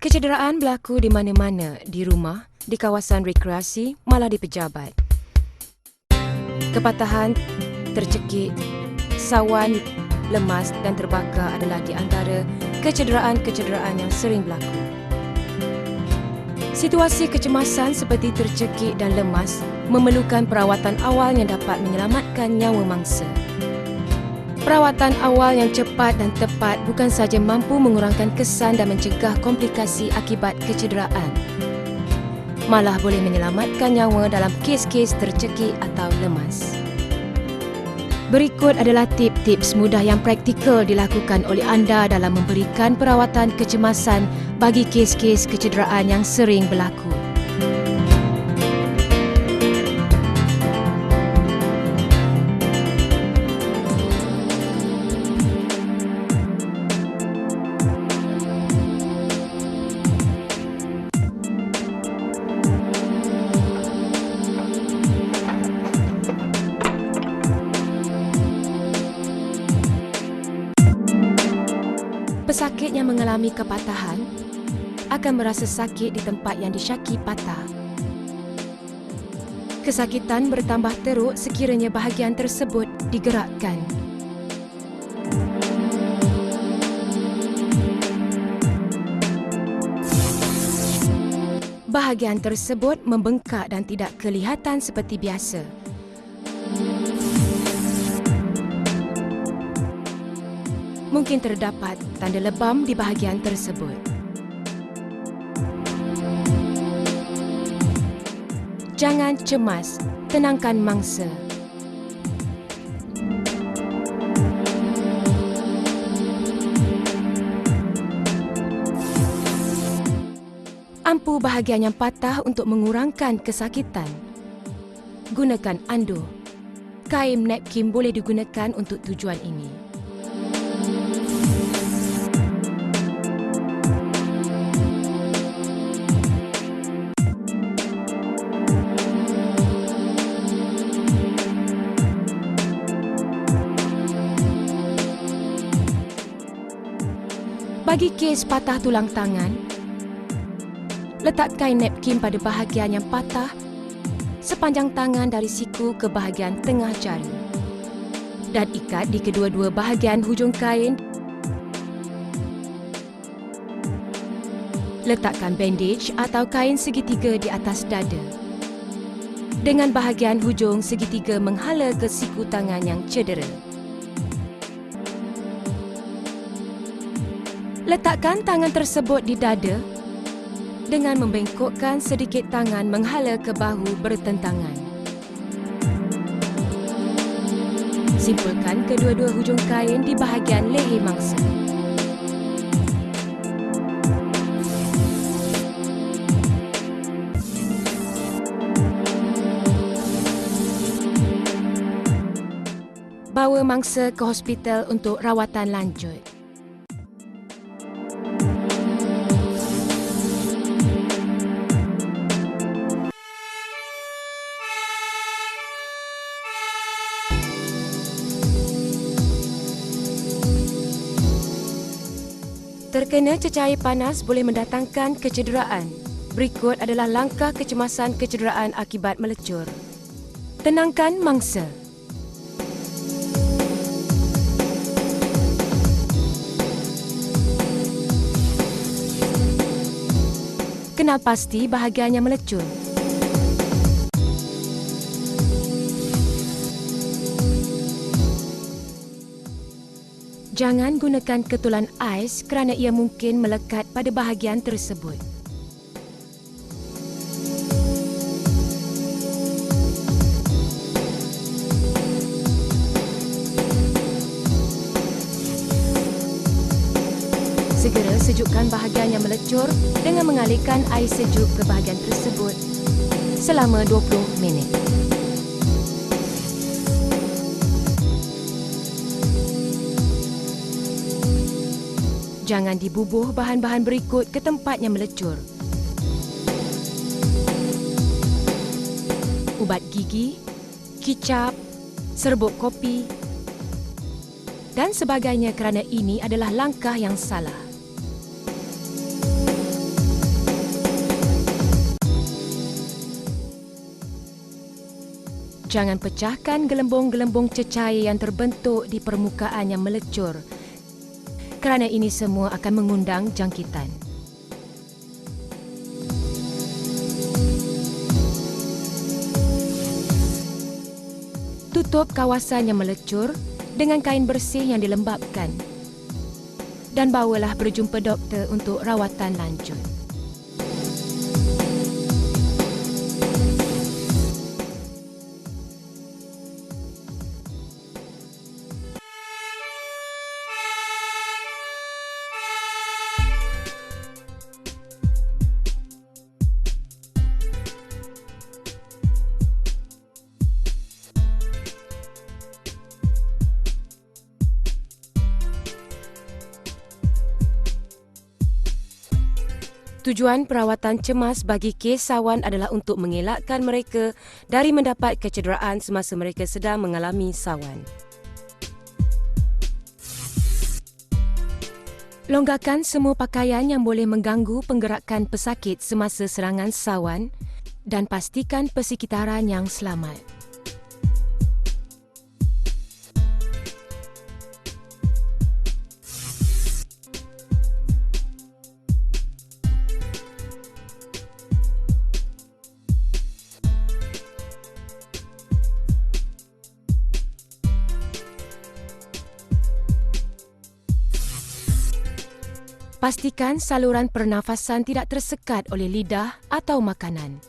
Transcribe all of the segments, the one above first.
Kecederaan berlaku di mana-mana, di rumah, di kawasan rekreasi, malah di pejabat. Kepatahan, tercekik, sawan, lemas dan terbakar adalah di antara kecederaan-kecederaan yang sering berlaku. Situasi kecemasan seperti tercekik dan lemas memerlukan perawatan awal yang dapat menyelamatkan nyawa mangsa. Perawatan awal yang cepat dan tepat bukan sahaja mampu mengurangkan kesan dan mencegah komplikasi akibat kecederaan, malah boleh menyelamatkan nyawa dalam kes-kes tercekik atau lemas. Berikut adalah tips-tips mudah yang praktikal dilakukan oleh anda dalam memberikan perawatan kecemasan bagi kes-kes kecederaan yang sering berlaku. Pesakit yang mengalami kepatahan akan merasa sakit di tempat yang disyaki patah. Kesakitan bertambah teruk sekiranya bahagian tersebut digerakkan. Bahagian tersebut membengkak dan tidak kelihatan seperti biasa. Mungkin terdapat tanda lebam di bahagian tersebut. Jangan cemas, tenangkan mangsa. Ampu bahagian yang patah untuk mengurangkan kesakitan. Gunakan anduh. Kain napkin boleh digunakan untuk tujuan ini. Bagi kes patah tulang tangan, letak kain napkin pada bahagian yang patah sepanjang tangan dari siku ke bahagian tengah jari dan ikat di kedua-dua bahagian hujung kain. Letakkan bandage atau kain segitiga di atas dada dengan bahagian hujung segitiga menghala ke siku tangan yang cedera. Letakkan tangan tersebut di dada dengan membengkokkan sedikit tangan menghala ke bahu bertentangan. Simpulkan kedua-dua hujung kain di bahagian leher mangsa. Bawa mangsa ke hospital untuk rawatan lanjut. Terkena cecair panas boleh mendatangkan kecederaan. Berikut adalah langkah kecemasan kecederaan akibat melecur. Tenangkan mangsa. Kenal pasti bahagian yang melecur. Jangan gunakan ketulan ais kerana ia mungkin melekat pada bahagian tersebut. Segera sejukkan bahagian yang melecur dengan mengalirkan air sejuk ke bahagian tersebut selama 20 minit. Jangan dibubuh bahan-bahan berikut ke tempat yang melecur. Ubat gigi, kicap, serbuk kopi dan sebagainya kerana ini adalah langkah yang salah. Jangan pecahkan gelembung-gelembung cecair yang terbentuk di permukaan yang melecur, kerana ini semua akan mengundang jangkitan. Tutup kawasan yang melecur dengan kain bersih yang dilembapkan dan bawalah berjumpa doktor untuk rawatan lanjut. Tujuan perawatan cemas bagi kes sawan adalah untuk mengelakkan mereka dari mendapat kecederaan semasa mereka sedang mengalami sawan. Longgarkan semua pakaian yang boleh mengganggu penggerakan pesakit semasa serangan sawan dan pastikan persekitaran yang selamat. Pastikan saluran pernafasan tidak tersekat oleh lidah atau makanan.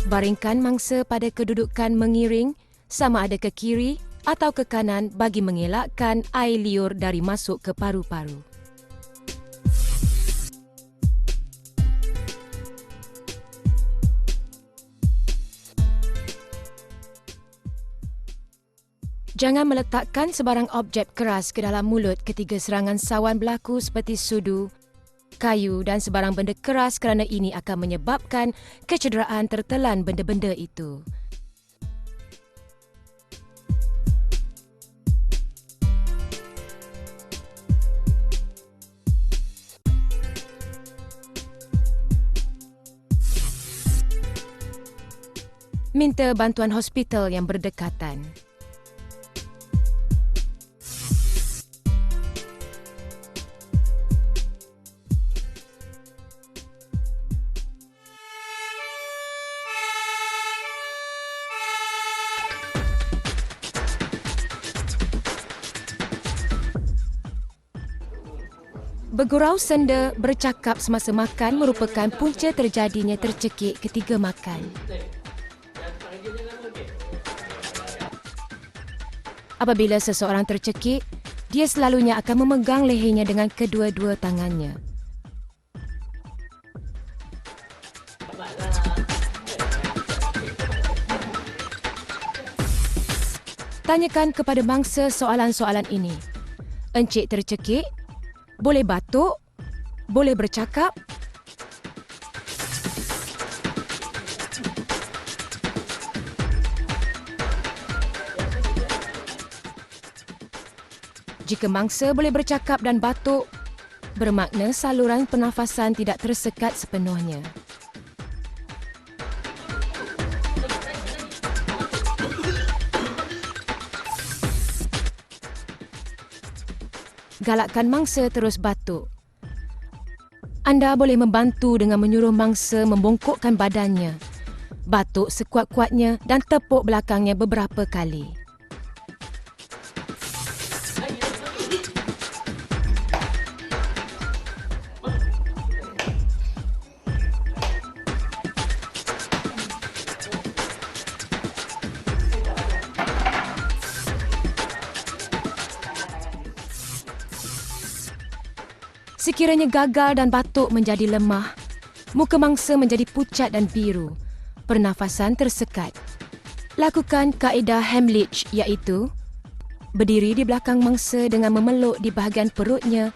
Baringkan mangsa pada kedudukan mengiring sama ada ke kiri atau ke kanan bagi mengelakkan air liur dari masuk ke paru-paru. Jangan meletakkan sebarang objek keras ke dalam mulut ketika serangan sawan berlaku seperti sudu, kayu dan sebarang benda keras kerana ini akan menyebabkan kecederaan tertelan benda-benda itu. Minta bantuan hospital yang berdekatan. Bergurau senda bercakap semasa makan merupakan punca terjadinya tercekik ketika makan. Apabila seseorang tercekik, dia selalunya akan memegang lehernya dengan kedua-dua tangannya. Tanyakan kepada mangsa soalan-soalan ini. Encik tercekik? Boleh batuk? Boleh bercakap? Jika mangsa boleh bercakap dan batuk, bermakna saluran pernafasan tidak tersekat sepenuhnya. Galakkan mangsa terus batuk. Anda boleh membantu dengan menyuruh mangsa membongkokkan badannya, batuk sekuat-kuatnya dan tepuk belakangnya beberapa kali. Sekiranya gagal dan batuk menjadi lemah, muka mangsa menjadi pucat dan biru, pernafasan tersekat. Lakukan kaedah Heimlich iaitu berdiri di belakang mangsa dengan memeluk di bahagian perutnya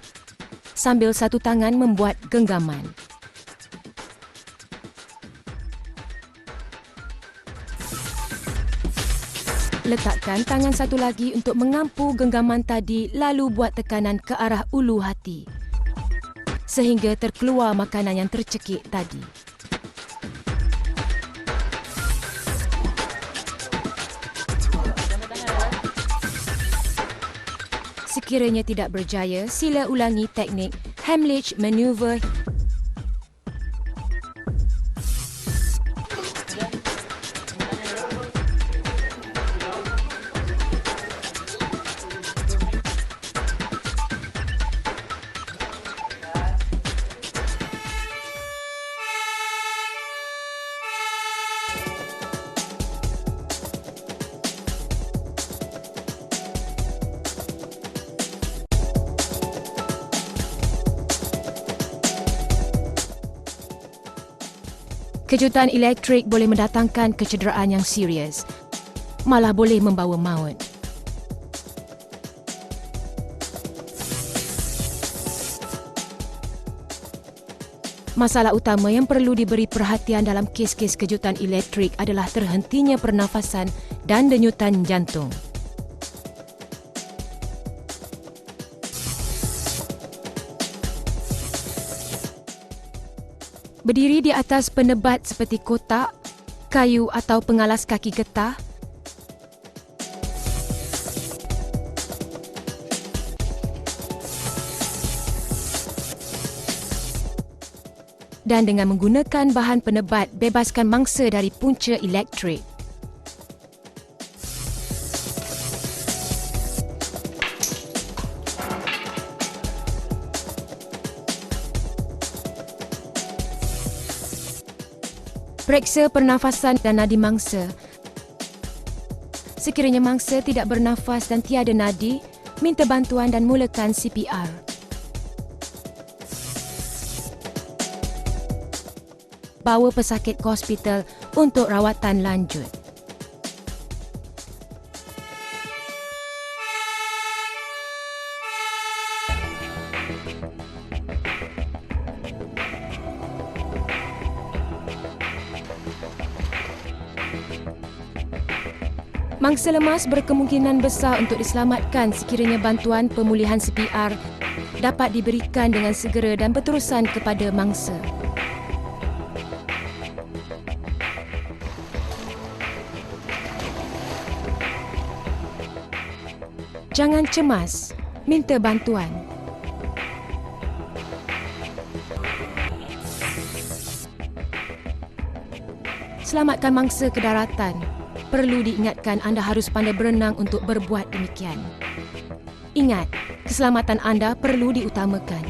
sambil satu tangan membuat genggaman. Letakkan tangan satu lagi untuk mengampu genggaman tadi lalu buat tekanan ke arah ulu hati sehingga terkeluar makanan yang tercekik tadi. Sekiranya tidak berjaya, sila ulangi teknik Heimlich Maneuver. Kejutan elektrik boleh mendatangkan kecederaan yang serius, malah boleh membawa maut. Masalah utama yang perlu diberi perhatian dalam kes-kes kejutan elektrik adalah terhentinya pernafasan dan denyutan jantung. Berdiri di atas penebat seperti kotak, kayu atau pengalas kaki getah. Dan dengan menggunakan bahan penebat, bebaskan mangsa dari punca elektrik. Periksa pernafasan dan nadi mangsa. Sekiranya mangsa tidak bernafas dan tiada nadi, minta bantuan dan mulakan CPR. Bawa pesakit ke hospital untuk rawatan lanjut. Mangsa lemas berkemungkinan besar untuk diselamatkan sekiranya bantuan pemulihan CPR dapat diberikan dengan segera dan berterusan kepada mangsa. Jangan cemas, minta bantuan. Selamatkan mangsa ke daratan. Perlu diingatkan anda harus pandai berenang untuk berbuat demikian. Ingat, keselamatan anda perlu diutamakan.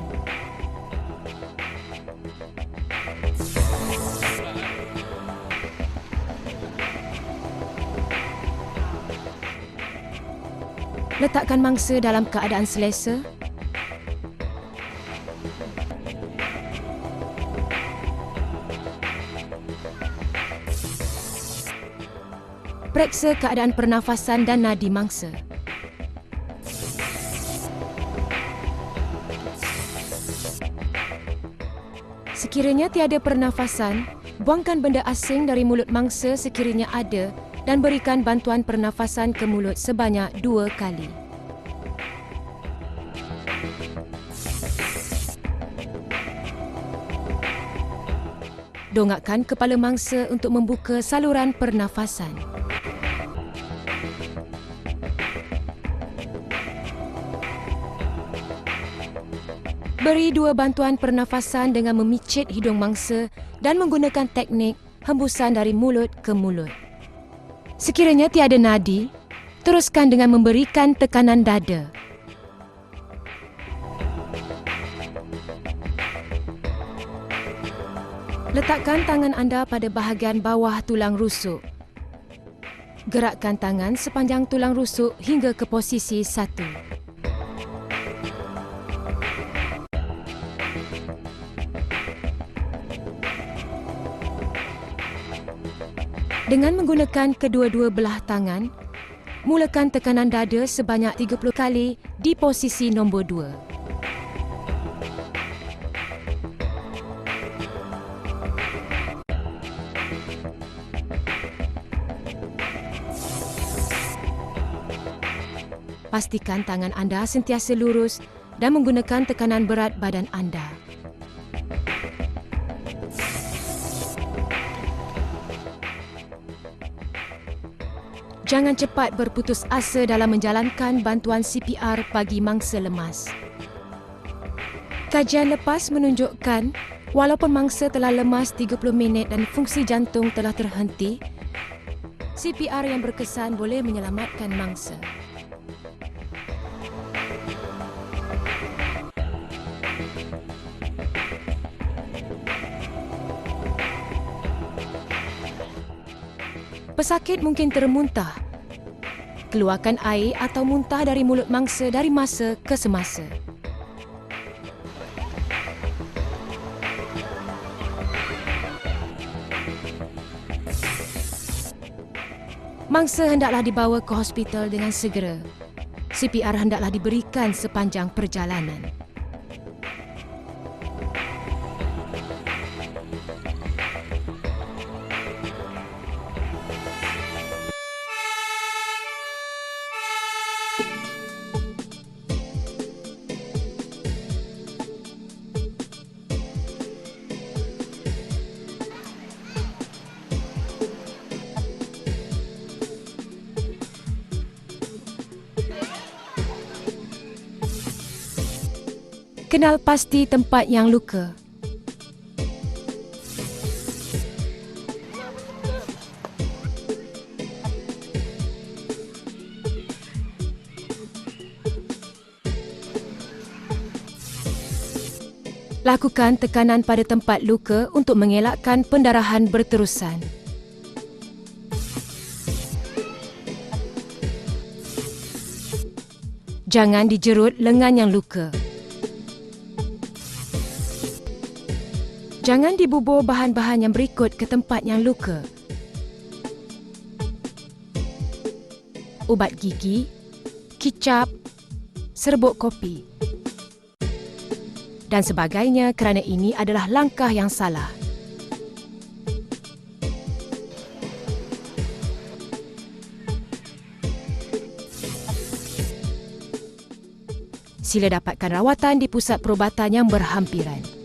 Letakkan mangsa dalam keadaan selesa. Periksa keadaan pernafasan dan nadi mangsa. Sekiranya tiada pernafasan, buangkan benda asing dari mulut mangsa sekiranya ada dan berikan bantuan pernafasan ke mulut sebanyak 2 kali. Dongakkan kepala mangsa untuk membuka saluran pernafasan. Beri 2 bantuan pernafasan dengan memicit hidung mangsa dan menggunakan teknik hembusan dari mulut ke mulut. Sekiranya tiada nadi, teruskan dengan memberikan tekanan dada. Letakkan tangan anda pada bahagian bawah tulang rusuk. Gerakkan tangan sepanjang tulang rusuk hingga ke posisi 1. Dengan menggunakan kedua-dua belah tangan, mulakan tekanan dada sebanyak 30 kali di posisi nombor 2. Pastikan tangan anda sentiasa lurus dan menggunakan tekanan berat badan anda. Jangan cepat berputus asa dalam menjalankan bantuan CPR bagi mangsa lemas. Kajian lepas menunjukkan walaupun mangsa telah lemas 30 minit dan fungsi jantung telah terhenti, CPR yang berkesan boleh menyelamatkan mangsa. Pesakit mungkin termuntah. Keluarkan air atau muntah dari mulut mangsa dari masa ke semasa. Mangsa hendaklah dibawa ke hospital dengan segera. CPR hendaklah diberikan sepanjang perjalanan. Kenal pasti tempat yang luka. Lakukan tekanan pada tempat luka untuk mengelakkan pendarahan berterusan. Jangan dijerut lengan yang luka. Jangan dibubur bahan-bahan yang berikut ke tempat yang luka. Ubat gigi, kicap, serbuk kopi dan sebagainya kerana ini adalah langkah yang salah. Sila dapatkan rawatan di pusat perubatan yang berhampiran.